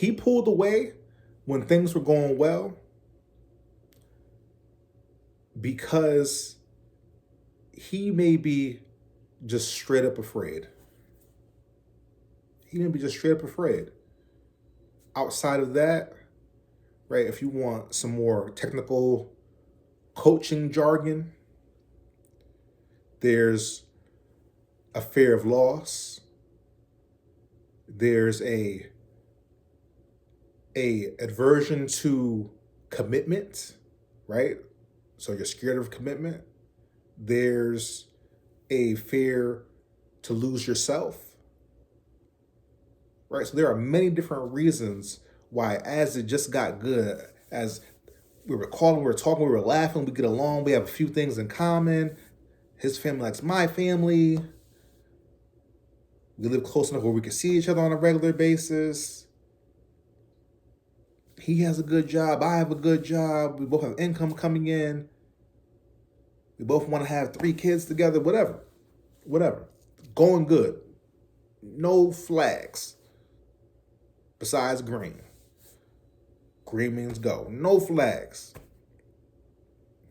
he pulled away when things were going well because he may be just straight up afraid. He may be just straight up afraid. Outside of that, right, if you want some more technical coaching jargon, there's a fear of loss. There's a aversion to commitment, right? So you're scared of commitment. There's a fear to lose yourself, right? So there are many different reasons why, as it just got good, as we were calling, we were talking, we were laughing, we get along, we have a few things in common. His family likes my family. We live close enough where we can see each other on a regular basis. He has a good job. I have a good job. We both have income coming in. We both want to have 3 kids together, whatever. Going good. No flags. Besides green. Green means go. No flags.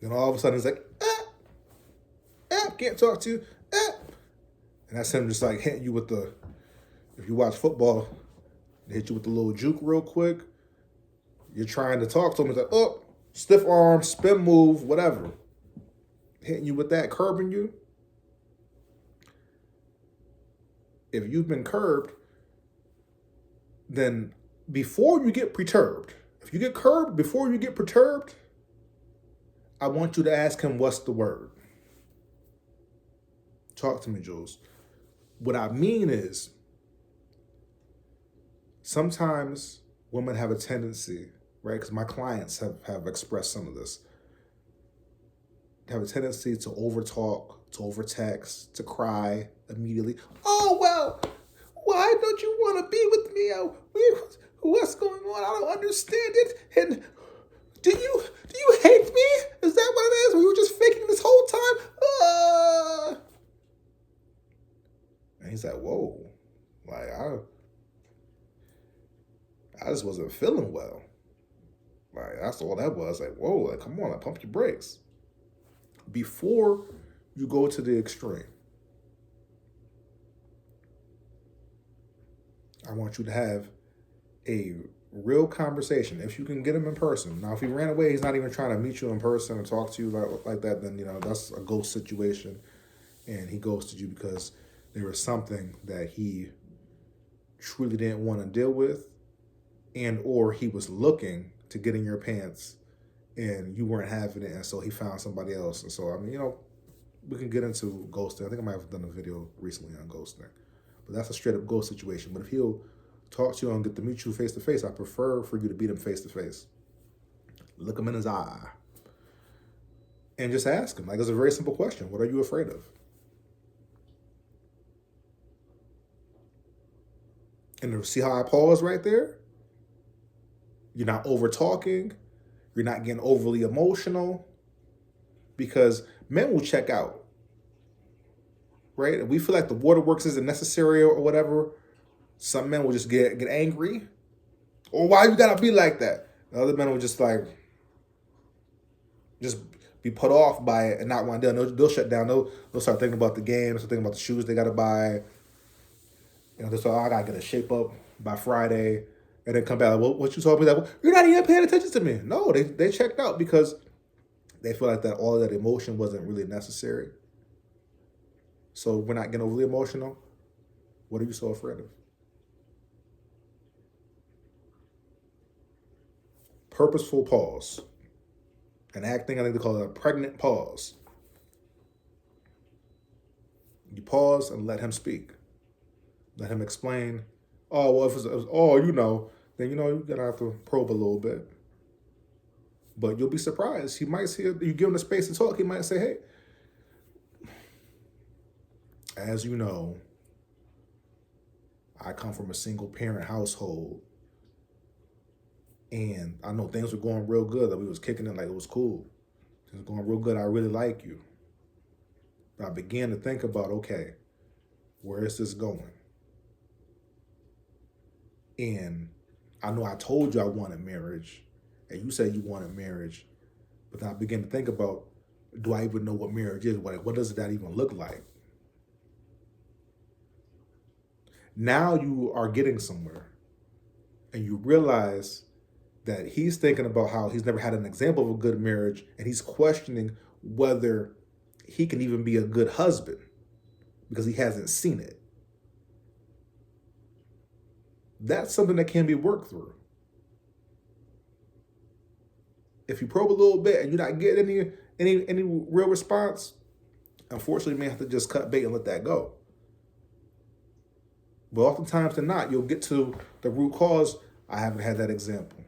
Then all of a sudden it's like, can't talk to you. And that's him just like hitting you with the, if you watch football, they hit you with the little juke real quick. You're trying to talk to him. It's like, oh, stiff arm, spin move, whatever. Hitting you with that, curbing you. If you've been curbed, then before you get perturbed, if you get curbed before you get perturbed, I want you to ask him, what's the word? Talk to me, Jules. What I mean is, sometimes women have a tendency, right? Because my clients have expressed some of this. They have a tendency to overtalk, to overtext, to cry immediately. Oh, well, why don't you want to be with me? What's going on? I don't understand it. And do you hate me? Is that what it is? We were just faking this whole time? And he's like, whoa, like I just wasn't feeling well. Like, that's all that was. Like, whoa, like, come on, like, pump your brakes. Before you go to the extreme, I want you to have a real conversation. If you can get him in person. Now, if he ran away, he's not even trying to meet you in person or talk to you like that, then, that's a ghost situation. And he ghosted you because there was something that he truly didn't want to deal with, and or he was looking to get in your pants and you weren't having it, and so he found somebody else. And so, I mean, we can get into ghosting. I think I might have done a video recently on ghosting. But that's a straight up ghost situation. But if he'll talk to you and get to meet you face to face, I prefer for you to meet him face to face. Look him in his eye. And just ask him. Like, it's a very simple question. What are you afraid of? And see how I pause right there? You're not over talking. You're not getting overly emotional. Because men will check out. Right? And we feel like the waterworks isn't necessary or whatever. Some men will just get angry. Or why you gotta be like that? The other men will just be put off by it and not want to do it. They'll shut down. They'll start thinking about the game. Start thinking about the shoes they gotta buy. They'll say, I gotta get a shape up by Friday. And then come back, like, well, what you told me? That, well, you're not even paying attention to me. No, they checked out because they feel like that all of that emotion wasn't really necessary. So we're not getting overly emotional. What are you so afraid of? Purposeful pause. An acting, I think they call it a pregnant pause. You pause and let him speak. Let him explain. Oh, well, if it's then you're gonna have to probe a little bit. But you'll be surprised. He might see it, you give him the space to talk, he might say, hey, as you know, I come from a single parent household. And I know things were going real good, that we was kicking it like it was cool. Things were going real good. I really like you. But I began to think about, okay, where is this going? And I know I told you I wanted marriage, and you said you wanted marriage, but then I began to think about, do I even know what marriage is? What does that even look like? Now you are getting somewhere, and you realize that he's thinking about how he's never had an example of a good marriage, and he's questioning whether he can even be a good husband because he hasn't seen it. That's something that can be worked through. If you probe a little bit and you're not getting any real response, unfortunately, you may have to just cut bait and let that go. But oftentimes than not, you'll get to the root cause. I haven't had that example.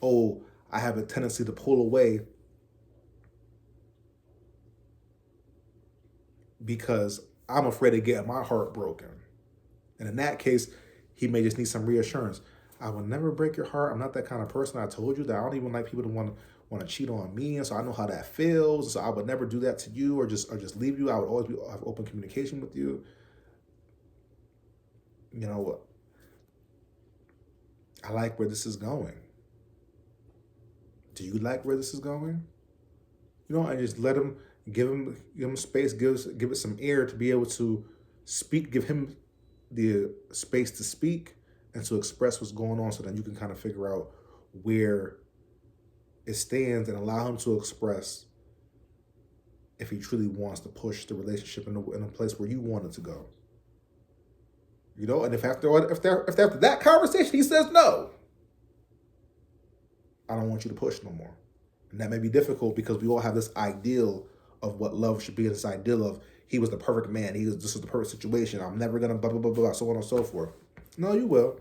Oh, I have a tendency to pull away because I'm afraid of getting my heart broken. And in that case, he may just need some reassurance. I will never break your heart. I'm not that kind of person. I told you that I don't even like people to want to cheat on me, and so I know how that feels. So I would never do that to you, or just leave you. I would always have open communication with you. You know, I like where this is going. Do you like where this is going? You know, and just let him, give him space, give it some air to be able to speak. Give him the space to speak and to express what's going on, so that you can kind of figure out where it stands and allow him to express if he truly wants to push the relationship in a place where you want it to go. You know, and if after that conversation he says no, I don't want you to push no more. And that may be difficult because we all have this ideal of what love should be, this ideal of he was the perfect man, this is the perfect situation, I'm never gonna blah blah blah blah, so on and so forth. No, you will.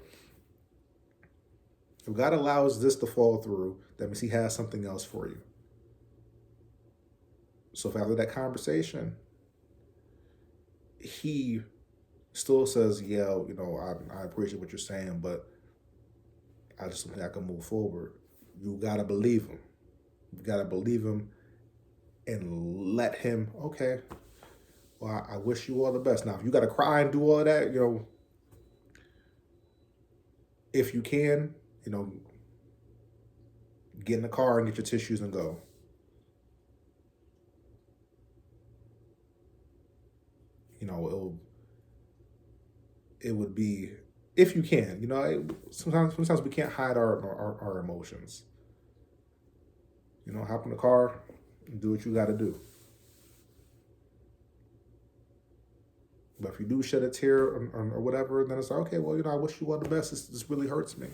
If God allows this to fall through, that means he has something else for you. So if after that conversation, he still says, yeah, you know, I appreciate what you're saying, but I just don't think I can move forward, you gotta believe him. You gotta believe him and let him, okay, well, I wish you all the best. Now, if you gotta cry and do all of that, you know, if you can, you know, get in the car and get your tissues and go. You know, it would be, if you can, you know, sometimes we can't hide our emotions. You know, hop in the car and do what you got to do. But if you do shed a tear or whatever, then it's like, okay, well, you know, I wish you all the best. This really hurts me.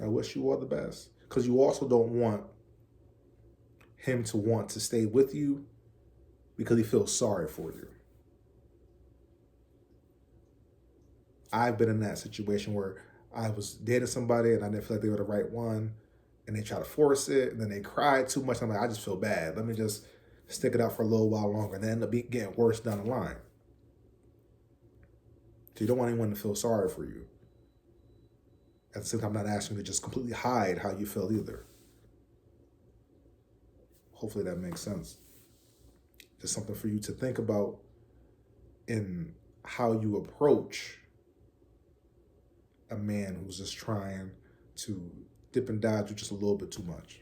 I wish you all the best. Because you also don't want him to want to stay with you because he feels sorry for you. I've been in that situation where I was dating somebody and I didn't feel like they were the right one, and they try to force it, and then they cry too much. I'm like, I just feel bad. Let me just stick it out for a little while longer, and then end up getting worse down the line. So you don't want anyone to feel sorry for you. At the same time, I'm not asking you to just completely hide how you feel either. Hopefully that makes sense. Just something for you to think about in how you approach a man who's just trying to dip and dodge you just a little bit too much.